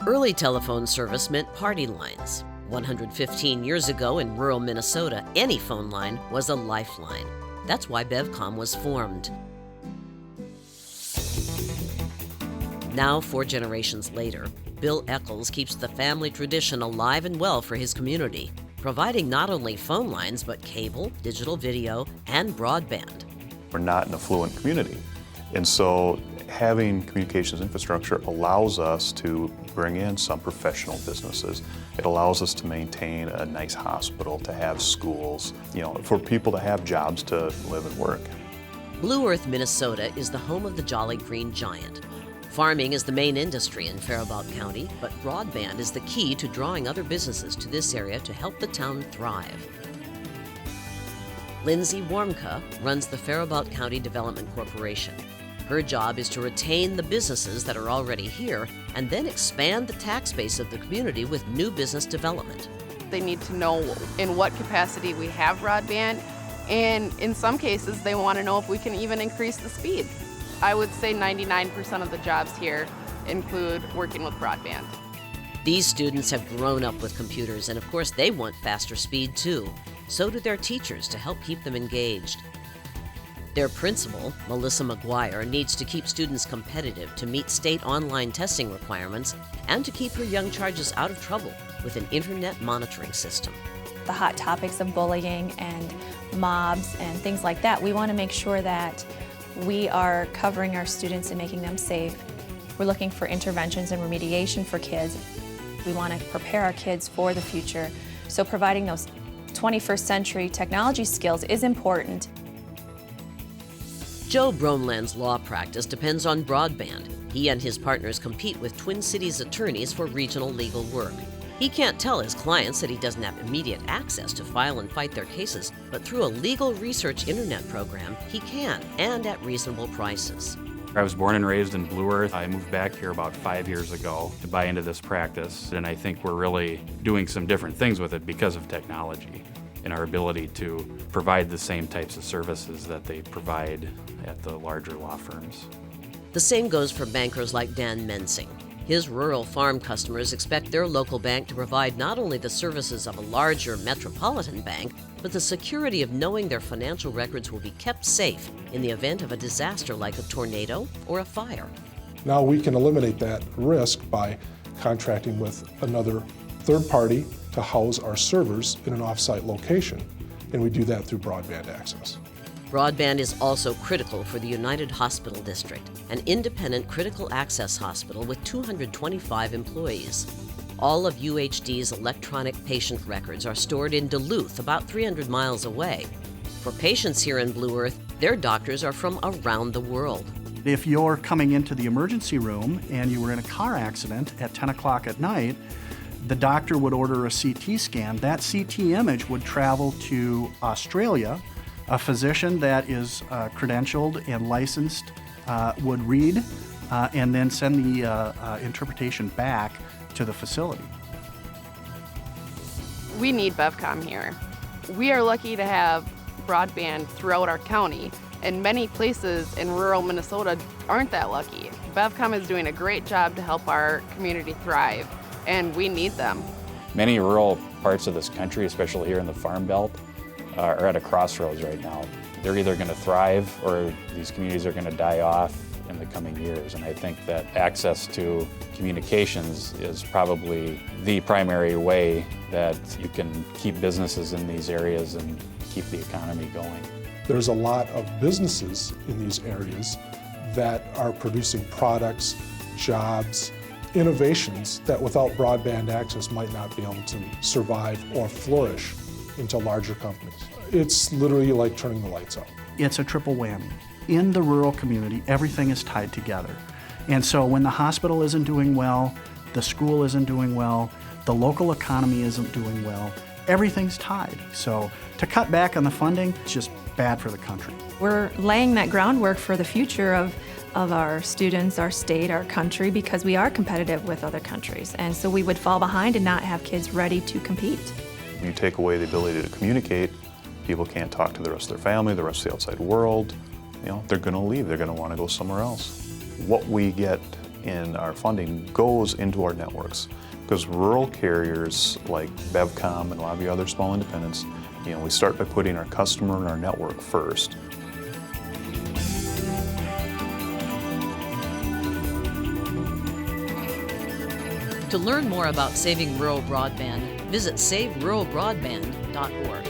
Early telephone service meant party lines. 115 years ago in rural Minnesota, any phone line was a lifeline. That's why BevCom was formed. Now, 4 generations later, Bill Eccles keeps the family tradition alive and well for his community, providing not only phone lines, but cable, digital video, and broadband. We're not an affluent community, and so having communications infrastructure allows us to bring in some professional businesses. It allows us to maintain a nice hospital, to have schools, for people to have jobs to live and work. Blue Earth, Minnesota is the home of the Jolly Green Giant. Farming is the main industry in Faribault County, but broadband is the key to drawing other businesses to this area to help the town thrive. Lindsay Warmka runs the Faribault County Development Corporation. Her job is to retain the businesses that are already here and then expand the tax base of the community with new business development. They need to know in what capacity we have broadband, and in some cases they want to know if we can even increase the speed. I would say 99% of the jobs here include working with broadband. These students have grown up with computers, and of course they want faster speed too. So do their teachers to help keep them engaged. Their principal, Melissa McGuire, needs to keep students competitive to meet state online testing requirements and to keep her young charges out of trouble with an internet monitoring system. The hot topics of bullying and mobs and things like that, we want to make sure that we are covering our students and making them safe. We're looking for interventions and remediation for kids. We want to prepare our kids for the future. So providing those 21st century technology skills is important. Joe Bromland's law practice depends on broadband. He and his partners compete with Twin Cities attorneys for regional legal work. He can't tell his clients that he doesn't have immediate access to file and fight their cases, but through a legal research internet program, he can, and at reasonable prices. I was born and raised in Blue Earth. I moved back here about 5 years ago to buy into this practice, and I think we're really doing some different things with it because of technology and our ability to provide the same types of services that they provide at the larger law firms. The same goes for bankers like Dan Mensing. His rural farm customers expect their local bank to provide not only the services of a larger metropolitan bank, but the security of knowing their financial records will be kept safe in the event of a disaster like a tornado or a fire. Now we can eliminate that risk by contracting with another third party to house our servers in an off-site location, and we do that through broadband access. Broadband is also critical for the United Hospital District, an independent critical access hospital with 225 employees. All of UHD's electronic patient records are stored in Duluth, about 300 miles away. For patients here in Blue Earth, their doctors are from around the world. If you're coming into the emergency room and you were in a car accident at 10 o'clock at night, the doctor would order a CT scan. That CT image would travel to Australia. A physician that is credentialed and licensed would read and then send the interpretation back to the facility. We need BevCom here. We are lucky to have broadband throughout our county, and many places in rural Minnesota aren't that lucky. BevCom is doing a great job to help our community thrive, and we need them. Many rural parts of this country, especially here in the Farm Belt, are at a crossroads right now. They're either going to thrive or these communities are going to die off in the coming years. And I think that access to communications is probably the primary way that you can keep businesses in these areas and keep the economy going. There's a lot of businesses in these areas that are producing products, jobs, innovations that without broadband access might not be able to survive or flourish into larger companies. It's literally like turning the lights out. It's a triple whammy. In the rural community, everything is tied together. And so when the hospital isn't doing well, the school isn't doing well, the local economy isn't doing well, everything's tied. So to cut back on the funding, it's just bad for the country. We're laying that groundwork for the future of our students, our state, our country, because we are competitive with other countries. And so we would fall behind and not have kids ready to compete. When you take away the ability to communicate, people can't talk to the rest of their family, the rest of the outside world. They're going to leave. They're going to want to go somewhere else. What we get in our funding goes into our networks, because rural carriers like BevCom and a lot of the other small independents, we start by putting our customer and our network first. To learn more about saving rural broadband, visit saveruralbroadband.org.